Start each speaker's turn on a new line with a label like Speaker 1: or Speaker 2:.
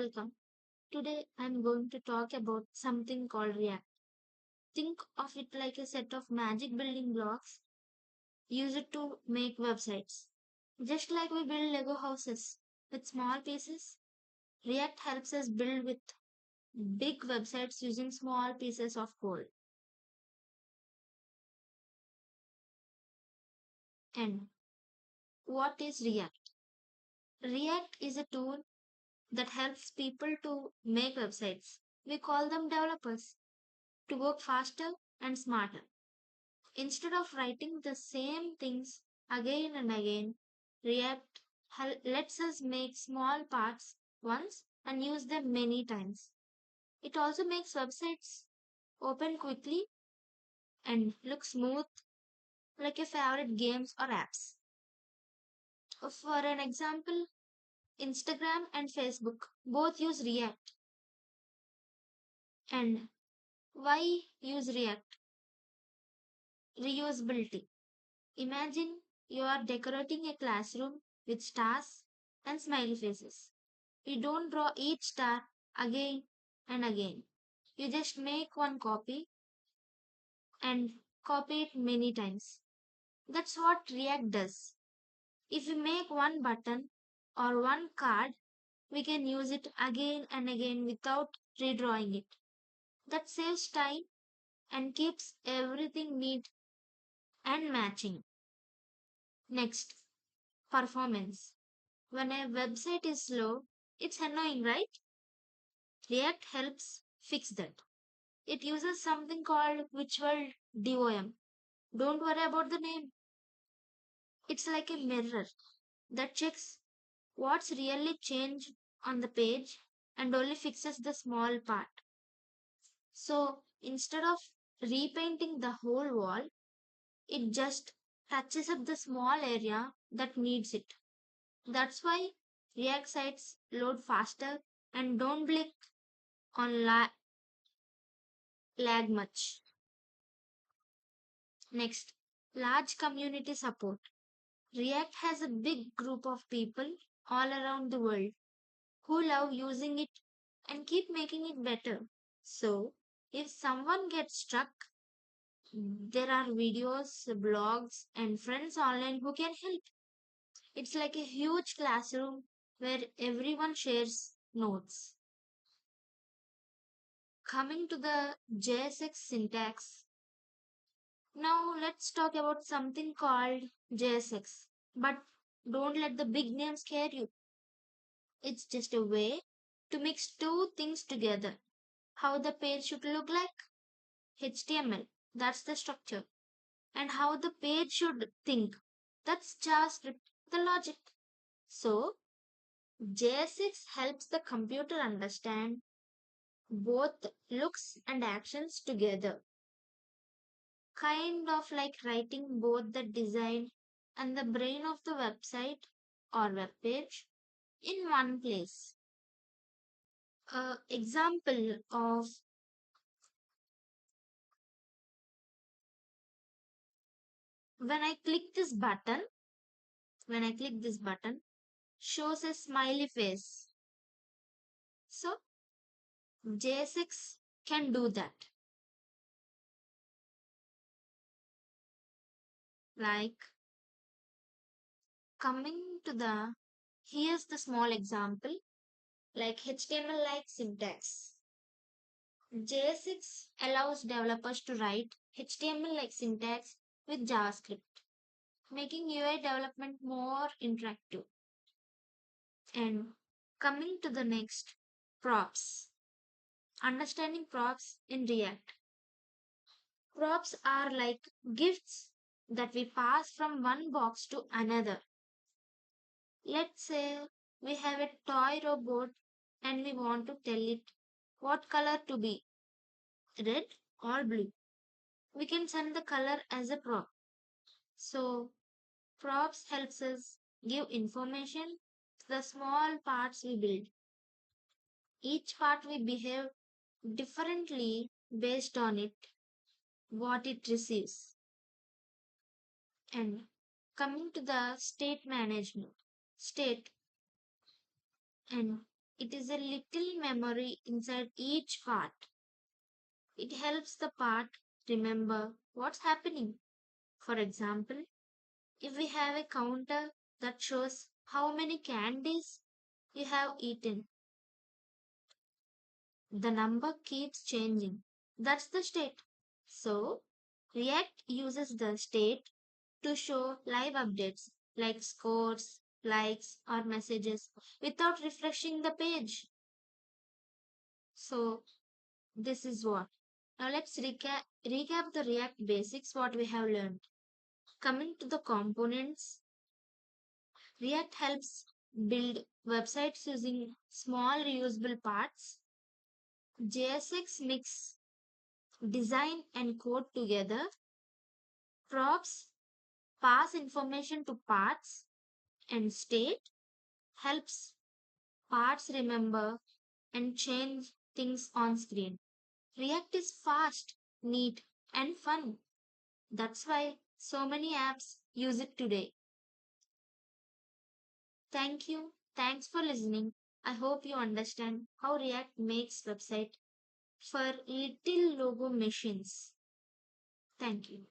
Speaker 1: welcome. Today I'm going to talk about something called React. Think of it like a set of magic building blocks used to make websites. Just like we build Lego houses with small pieces, React helps us build with big websites using small pieces of code. And what is React? React is a tool that helps people to make websites. We call them developers to work faster and smarter. Instead of writing the same things again and again, React lets us make small parts once and use them many times. It also makes websites open quickly and look smooth like your favorite games or apps. For an example, Instagram and Facebook both use React. And why use React? Reusability. Imagine you are decorating a classroom with stars and smiley faces. You don't draw each star again and again. You just make one copy and copy it many times. That's what React does. If we make one button or one card, we can use it again and again without redrawing it. That saves time and keeps everything neat and matching. Next, performance. When a website is slow, it's annoying, right? React helps fix that. It uses something called visual DOM. Don't worry about the name. It's like a mirror that checks what's really changed on the page and only fixes the small part. So instead of repainting the whole wall, it just touches up the small area that needs it. That's why React sites load faster and don't blink on lag much. Next, large community support. React has a big group of people all around the world who love using it and keep making it better. So, if someone gets stuck, there are videos, blogs, and friends online who can help. It's like a huge classroom where everyone shares notes. Coming to the JSX syntax, now let's talk about something called JSX. But don't let the big name scare you. It's just a way to mix two things together. How the page should look like? HTML. That's the structure. And how the page should think? That's JavaScript, the logic. So, JSX helps the computer understand both looks and actions together. Kind of like writing both the design and the brain of the website or web page in one place. Example of when I click this button, when I click this button, shows a smiley face. So JSX can do that. Like coming to the here's the small example like HTML like syntax. JSX allows developers to write HTML like syntax with JavaScript, making UI development more interactive. And coming to the next, props. Understanding props in React. Props are like gifts that we pass from one box to another. Let's say we have a toy robot and we want to tell it what color to be, red or blue. We can send the color as a prop. So props helps us give information to the small parts we build. Each part we behave differently based on it, what it receives. And coming to the state management, state, and It is a little memory inside each part. It helps the part remember what's happening. For example, if we have a counter that shows how many candies you have eaten, the number keeps changing. That's the state. So, React uses the state to show live updates like scores, likes, or messages without refreshing the page. So, this is what. Now, let's recap the React basics what we have learned. Coming to the components, React helps build websites using small reusable parts. JSX mix design and code together. Props pass information to parts, and state helps parts remember and change things on screen. React is fast, neat, and fun. That's why so many apps use it today. Thank you. Thanks for listening. I hope you understand how React makes website for little logo machines. Thank you.